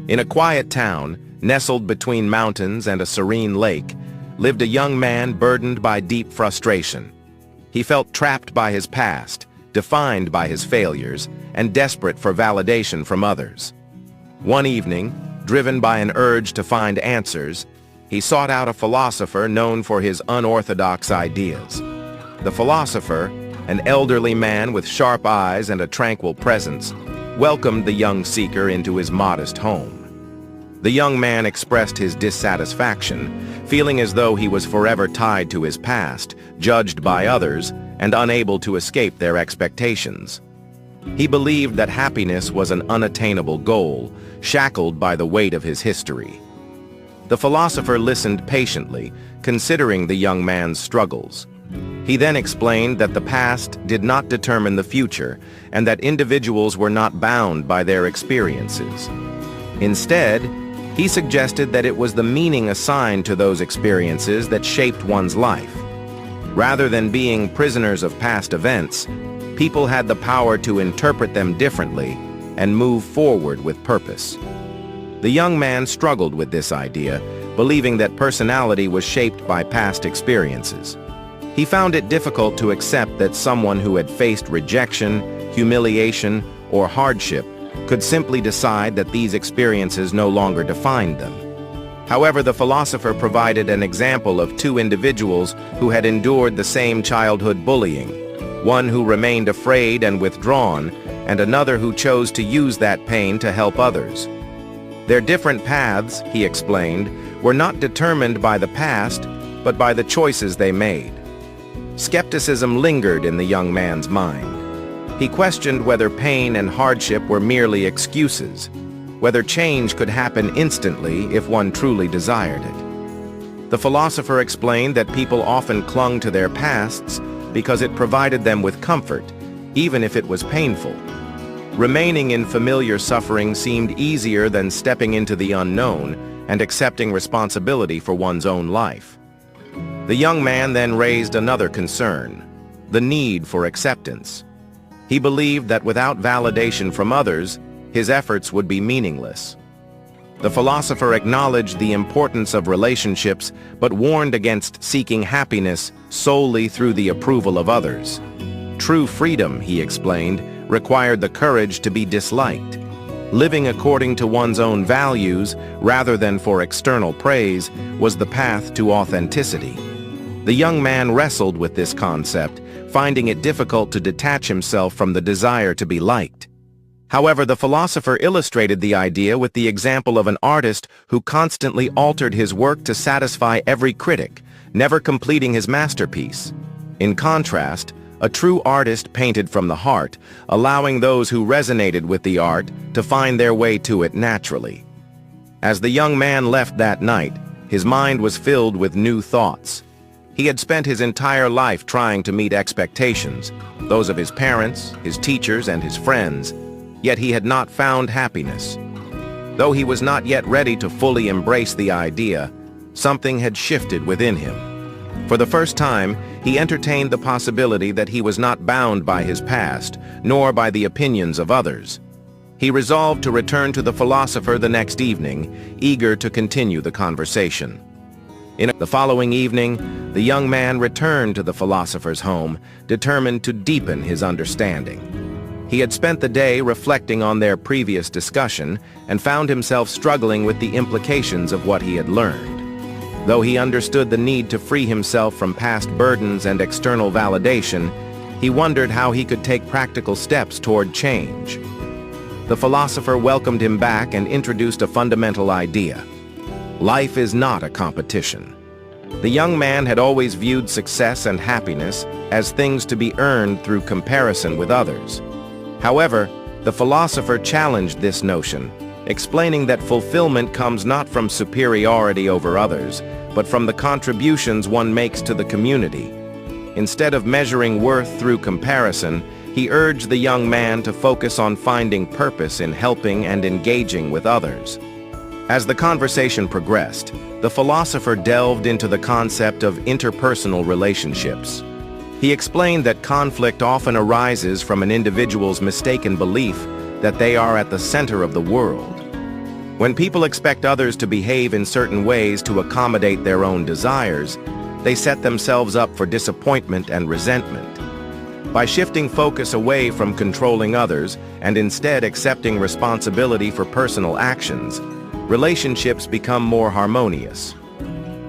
In a quiet town, nestled between mountains and a serene lake, lived a young man burdened by deep frustration. He felt trapped by his past, defined by his failures, and desperate for validation from others. One evening, driven by an urge to find answers, he sought out a philosopher known for his unorthodox ideas. The philosopher, an elderly man with sharp eyes and a tranquil presence, welcomed the young seeker into his modest home. The young man expressed his dissatisfaction, feeling as though he was forever tied to his past, judged by others, and unable to escape their expectations. He believed that happiness was an unattainable goal, shackled by the weight of his history. The philosopher listened patiently, considering the young man's struggles. He then explained that the past did not determine the future, and that individuals were not bound by their experiences. Instead, he suggested that it was the meaning assigned to those experiences that shaped one's life. Rather than being prisoners of past events, people had the power to interpret them differently and move forward with purpose. The young man struggled with this idea, believing that personality was shaped by past experiences. He found it difficult to accept that someone who had faced rejection, humiliation, or hardship could simply decide that these experiences no longer defined them. However, the philosopher provided an example of two individuals who had endured the same childhood bullying, one who remained afraid and withdrawn, and another who chose to use that pain to help others. Their different paths, he explained, were not determined by the past, but by the choices they made. Skepticism lingered in the young man's mind. He questioned whether pain and hardship were merely excuses, whether change could happen instantly if one truly desired it. The philosopher explained that people often clung to their pasts because it provided them with comfort, even if it was painful. Remaining in familiar suffering seemed easier than stepping into the unknown and accepting responsibility for one's own life. The young man then raised another concern: the need for acceptance. He believed that without validation from others, his efforts would be meaningless. The philosopher acknowledged the importance of relationships, but warned against seeking happiness solely through the approval of others. True freedom, he explained, required the courage to be disliked. Living according to one's own values, rather than for external praise, was the path to authenticity. The young man wrestled with this concept, finding it difficult to detach himself from the desire to be liked. However, the philosopher illustrated the idea with the example of an artist who constantly altered his work to satisfy every critic, never completing his masterpiece. In contrast, a true artist painted from the heart, allowing those who resonated with the art to find their way to it naturally. As the young man left that night, his mind was filled with new thoughts. He had spent his entire life trying to meet expectations, those of his parents, his teachers, and his friends, yet he had not found happiness. Though he was not yet ready to fully embrace the idea, something had shifted within him. For the first time, he entertained the possibility that he was not bound by his past, nor by the opinions of others. He resolved to return to the philosopher the next evening, eager to continue the conversation. In the following evening, the young man returned to the philosopher's home, determined to deepen his understanding. He had spent the day reflecting on their previous discussion and found himself struggling with the implications of what he had learned. Though he understood the need to free himself from past burdens and external validation, he wondered how he could take practical steps toward change. The philosopher welcomed him back and introduced a fundamental idea: life is not a competition. The young man had always viewed success and happiness as things to be earned through comparison with others. However, the philosopher challenged this notion, explaining that fulfillment comes not from superiority over others, but from the contributions one makes to the community. Instead of measuring worth through comparison, he urged the young man to focus on finding purpose in helping and engaging with others. As the conversation progressed, the philosopher delved into the concept of interpersonal relationships. He explained that conflict often arises from an individual's mistaken belief that they are at the center of the world. When people expect others to behave in certain ways to accommodate their own desires, they set themselves up for disappointment and resentment. By shifting focus away from controlling others and instead accepting responsibility for personal actions, relationships become more harmonious.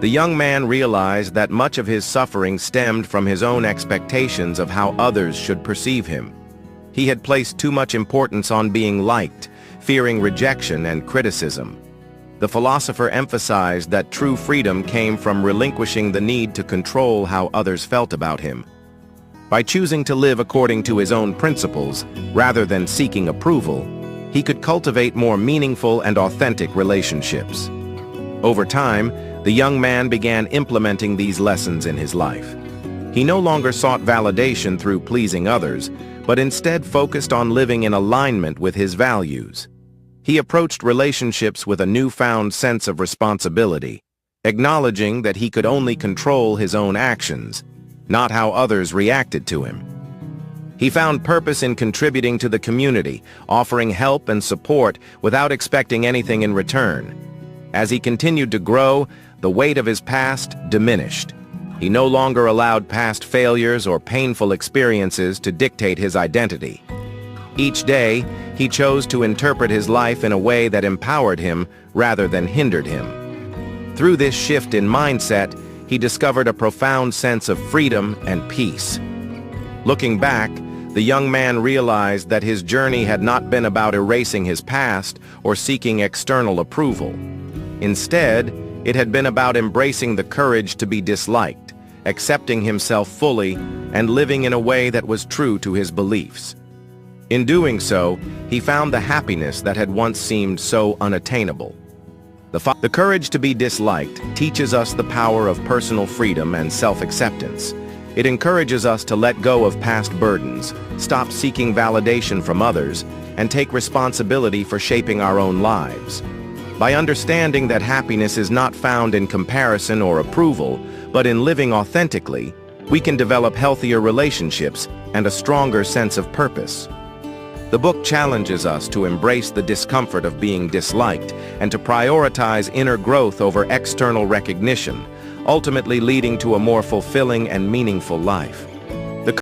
The young man realized that much of his suffering stemmed from his own expectations of how others should perceive him. He had placed too much importance on being liked, fearing rejection and criticism. The philosopher emphasized that true freedom came from relinquishing the need to control how others felt about him. By choosing to live according to his own principles, rather than seeking approval, he could cultivate more meaningful and authentic relationships. Over time, the young man began implementing these lessons in his life. He no longer sought validation through pleasing others, but instead focused on living in alignment with his values. He approached relationships with a newfound sense of responsibility, acknowledging that he could only control his own actions, not how others reacted to him. He found purpose in contributing to the community, offering help and support without expecting anything in return. As he continued to grow, the weight of his past diminished. He no longer allowed past failures or painful experiences to dictate his identity. Each day, he chose to interpret his life in a way that empowered him rather than hindered him. Through this shift in mindset, he discovered a profound sense of freedom and peace. Looking back, the young man realized that his journey had not been about erasing his past or seeking external approval. Instead, it had been about embracing the courage to be disliked, accepting himself fully, and living in a way that was true to his beliefs. In doing so, he found the happiness that had once seemed so unattainable. The courage to be disliked teaches us the power of personal freedom and self-acceptance. It encourages us to let go of past burdens, stop seeking validation from others, and take responsibility for shaping our own lives. By understanding that happiness is not found in comparison or approval, but in living authentically, we can develop healthier relationships and a stronger sense of purpose. The book challenges us to embrace the discomfort of being disliked and to prioritize inner growth over external recognition, ultimately leading to a more fulfilling and meaningful life.